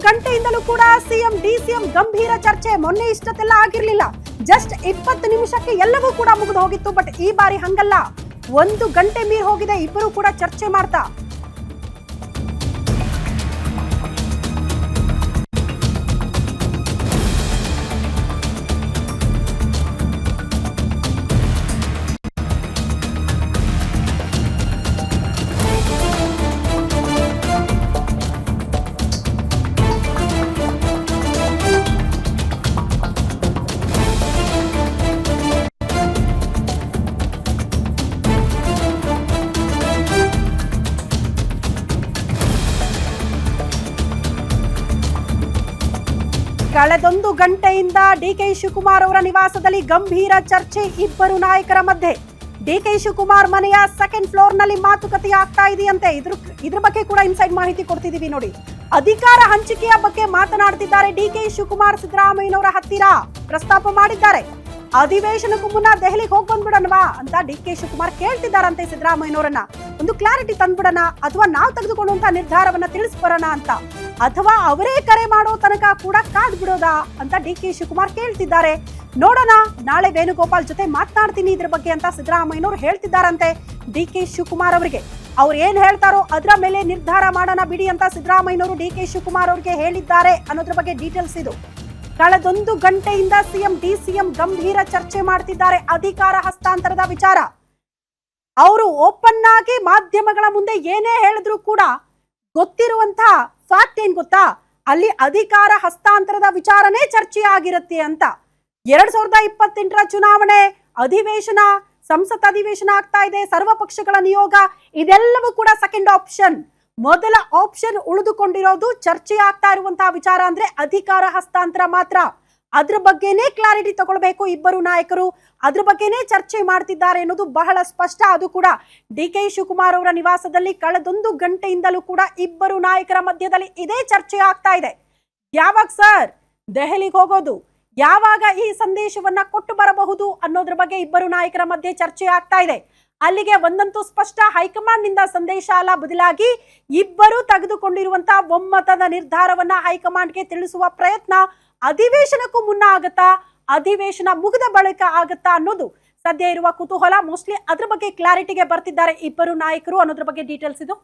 ಗಂಟೆಯಿಂದಲೂ ಕೂಡ CM DCM ಗಂಭೀರ ಚರ್ಚೆ. ಮೊನ್ನೆ ಇಷ್ಟೊತ್ತೆಲ್ಲ ಆಗಿರ್ಲಿಲ್ಲ, ಜಸ್ಟ್ 20 ನಿಮಿಷಕ್ಕೆ ಎಲ್ಲವೂ ಕೂಡ ಮುಗಿದು ಹೋಗಿತ್ತು. ಬಟ್ ಈ ಬಾರಿ ಹಂಗಲ್ಲ, 1 ಗಂಟೆ ಮೀರಿ ಹೋಗಿದೆ. ಇಬ್ಬರು ಕೂಡ ಚರ್ಚೆ ಮಾಡ್ತಾ ಕಳೆದೊಂದು ಗಂಟೆಯಿಂದ ಡಿಕೆ ಶಿವಕುಮಾರ್ ಅವರ ನಿವಾಸದಲ್ಲಿ ಗಂಭೀರ ಚರ್ಚೆ ಇಬ್ಬರು ನಾಯಕರ ಮಧ್ಯೆ. ಡಿಕೆ ಶಿವಕುಮಾರ್ ಮನೆಯ 2nd ಫ್ಲೋರ್ ನಲ್ಲಿ ಮಾತುಕತೆ ಆಗ್ತಾ ಇದೆಯಂತೆ. ಇದ್ರ ಬಗ್ಗೆ ಕೂಡ ಇನ್ಸೈಡ್ ಮಾಹಿತಿ ಕೊಡ್ತಿದೀವಿ ನೋಡಿ. ಅಧಿಕಾರ ಹಂಚಿಕೆಯ ಬಗ್ಗೆ ಮಾತನಾಡ್ತಿದ್ದಾರೆ ಡಿಕೆ ಶಿವಕುಮಾರ್. ಸಿದ್ದರಾಮಯ್ಯನವರ ಹತ್ತಿರ ಪ್ರಸ್ತಾಪ ಮಾಡಿದ್ದಾರೆ. ಅಧಿವೇಶನಕ್ಕೂ ಮುನ್ನ ದೆಹಲಿಗೆ ಹೋಗಿ ಬಂದ್ಬಿಡಣವಾ ಅಂತ ಡಿಕೆ ಶಿವಕುಮಾರ್ ಕೇಳ್ತಿದ್ದಾರಂತೆ ಸಿದ್ದರಾಮಯ್ಯನವರನ್ನ. ಒಂದು ಕ್ಲಾರಿಟಿ ತಂದ್ಬಿಡಣ, ಅಥವಾ ನಾವು ತೆಗೆದುಕೊಳ್ಳುವಂತ ನಿರ್ಧಾರವನ್ನ ತಿಳಿಸ್ಬರೋಣ ಅಂತ, ಅಥವಾ ಅವರೇ ಕರೆ ಮಾಡೋ ತನಕ ಕೂಡ ಕಾದ್ ಬಿಡೋದಾ ಅಂತ ಡಿಕೆ ಶಿವಕುಮಾರ್ ಕೇಳ್ತಿದ್ದಾರೆ. ನೋಡೋಣ, ನಾಳೆ ವೇಣುಗೋಪಾಲ್ ಜೊತೆ ಮಾತನಾಡ್ತೀನಿ ಇದ್ರ ಬಗ್ಗೆ ಅಂತ ಸಿದ್ದರಾಮಯ್ಯನವರು ಹೇಳ್ತಿದ್ದಾರಂತೆ ಡಿಕೆ ಶಿವಕುಮಾರ್ ಅವರಿಗೆ. ಅವ್ರು ಏನ್ ಹೇಳ್ತಾರೋ ಅದರ ಮೇಲೆ ನಿರ್ಧಾರ ಮಾಡೋಣ ಬಿಡಿ ಅಂತ ಸಿದ್ದರಾಮಯ್ಯನವರು ಡಿಕೆ ಶಿವಕುಮಾರ್ ಅವರಿಗೆ ಹೇಳಿದ್ದಾರೆ ಅನ್ನೋದ್ರ ಬಗ್ಗೆ ಡೀಟೇಲ್ಸ್ ಇದು. ಕಳೆದೊಂದು ಗಂಟೆಯಿಂದ ಸಿಎಂ ಡಿಸಿಎಂ ಗಂಭೀರ ಚರ್ಚೆ ಮಾಡ್ತಿದ್ದಾರೆ ಅಧಿಕಾರ ಹಸ್ತಾಂತರದ ವಿಚಾರ. ಅವರು ಓಪನ್ ಆಗಿ ಮಾಧ್ಯಮಗಳ ಮುಂದೆ ಏನೇ ಹೇಳಿದ್ರು ಕೂಡ ಗೊತ್ತಿರುವಂತ ಫ್ಯಾಕ್ಟ್ ಏನ್ ಗೊತ್ತಾ, ಅಲ್ಲಿ ಅಧಿಕಾರ ಹಸ್ತಾಂತರದ ವಿಚಾರನೇ ಚರ್ಚೆ ಆಗಿರುತ್ತೆ ಅಂತ. 2028ರ ಚುನಾವಣೆ, ಅಧಿವೇಶನ, ಸಂಸತ್ ಅಧಿವೇಶನ ಆಗ್ತಾ ಇದೆ, ಸರ್ವ ಪಕ್ಷಗಳ ನಿಯೋಗ, ಇದೆಲ್ಲವೂ ಕೂಡ ಸೆಕೆಂಡ್ ಆಪ್ಷನ್. ಮೊದಲ ಆಪ್ಷನ್ ಉಳಿದುಕೊಂಡಿರೋದು ಚರ್ಚೆ ಆಗ್ತಾ ಇರುವಂತಹ ವಿಚಾರ ಅಂದ್ರೆ ಅಧಿಕಾರ ಹಸ್ತಾಂತರ ಮಾತ್ರ. ಅದ್ರ ಬಗ್ಗೆನೇ ಕ್ಲಾರಿಟಿ ತಗೊಳ್ಬೇಕು ಇಬ್ಬರು ನಾಯಕರು, ಅದ್ರ ಬಗ್ಗೆನೇ ಚರ್ಚೆ ಮಾಡ್ತಿದ್ದಾರೆ ಅನ್ನೋದು ಬಹಳ ಸ್ಪಷ್ಟ. ಅದು ಕೂಡ ಡಿಕೆ ಶಿವಕುಮಾರ್ ಅವರ ನಿವಾಸದಲ್ಲಿ ಕಳೆದೊಂದು ಗಂಟೆಯಿಂದಲೂ ಕೂಡ ಇಬ್ಬರು ನಾಯಕರ ಮಧ್ಯದಲ್ಲಿ ಇದೇ ಚರ್ಚೆ ಆಗ್ತಾ ಇದೆ. ಯಾವಾಗ ಸರ್ ದೆಹಲಿಗೆ ಹೋಗೋದು, ಯಾವಾಗ ಈ ಸಂದೇಶವನ್ನ ಕೊಟ್ಟು ಬರಬಹುದು ಅನ್ನೋದ್ರ ಬಗ್ಗೆ ಇಬ್ಬರು ನಾಯಕರ ಮಧ್ಯೆ ಚರ್ಚೆ ಆಗ್ತಾ ಇದೆ. ಅಲ್ಲಿಗೆ ಒಂದಂತೂ ಸ್ಪಷ್ಟ, ಹೈಕಮಾಂಡ್ ನಿಂದ ಸಂದೇಶ ಅಲ್ಲ, ಬದಲಾಗಿ ಇಬ್ಬರು ತೆಗೆದುಕೊಂಡಿರುವಂತಹ ಒಮ್ಮತದ ನಿರ್ಧಾರವನ್ನ ಹೈಕಮಾಂಡ್ಗೆ ತಿಳಿಸುವ ಪ್ರಯತ್ನ ಅಧಿವೇಶನಕ್ಕೂ ಮುನ್ನ ಆಗತ್ತಾ, ಅಧಿವೇಶನ ಮುಗಿದ ಬಳಿಕ ಆಗತ್ತಾ ಅನ್ನೋದು ಸದ್ಯ ಇರುವ ಕುತೂಹಲ. ಮೋಸ್ಟ್ಲಿ ಅದ್ರ ಬಗ್ಗೆ ಕ್ಲಾರಿಟಿಗೆ ಬರ್ತಿದ್ದಾರೆ ಇಬ್ಬರು ನಾಯಕರು ಅನ್ನೋದ್ರ ಬಗ್ಗೆ ಡೀಟೇಲ್ಸ್ ಇದು.